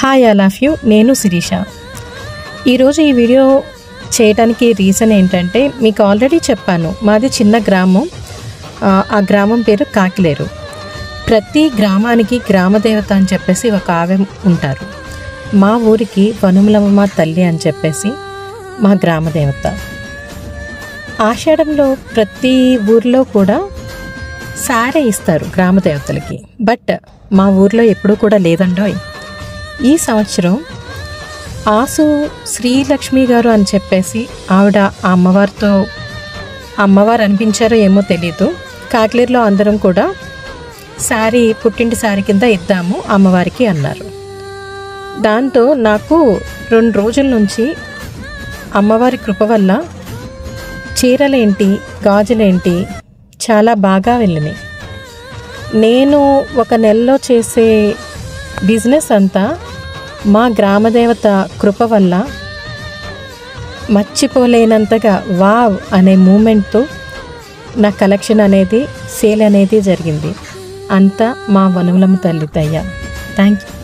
Hi all of you, నేను శిరీష. ఈరోజు ఈ వీడియో చేయడానికి రీజన్ ఏంటంటే, మీకు ఆల్రెడీ చెప్పాను, మాది చిన్న గ్రామం. ఆ గ్రామం పేరు కాకిలేరు. ప్రతి గ్రామానికి గ్రామదేవత అని చెప్పేసి ఒక ఆమె ఉంటారు. మా ఊరికి వనుమలమ్మ తల్లి అని చెప్పేసి మా గ్రామదేవత. ఆషాఢంలో ప్రతి ఊర్లో కూడా సారే ఇస్తారు గ్రామదేవతలకి. బట్ మా ఊర్లో ఎప్పుడూ కూడా లేదండోయ్. ఈ సంవత్సరం ఆసు శ్రీలక్ష్మి గారు అని చెప్పేసి ఆవిడ ఆ అమ్మవారు అనిపించారో ఏమో తెలీదు. కాకిలేరులో అందరం కూడా శారీ, పుట్టింటి శారీ కింద ఇద్దాము అమ్మవారికి అన్నారు. దాంతో నాకు 2 రోజుల నుంచి అమ్మవారి కృప వల్ల చీరలేంటి, గాజులేంటి చాలా బాగా వెళ్ళినాయి. నేను ఒక నెలలో చేసే బిజినెస్ అంతా మా గ్రామదేవత కృప వల్ల మర్చిపోలేనంతగా వావ్ అనే మూమెంట్తో నా కలెక్షన్ అనేది, సేల్ అనేది జరిగింది. అంతా మా వనుమలమ్మ తల్లి దయ. Thank you.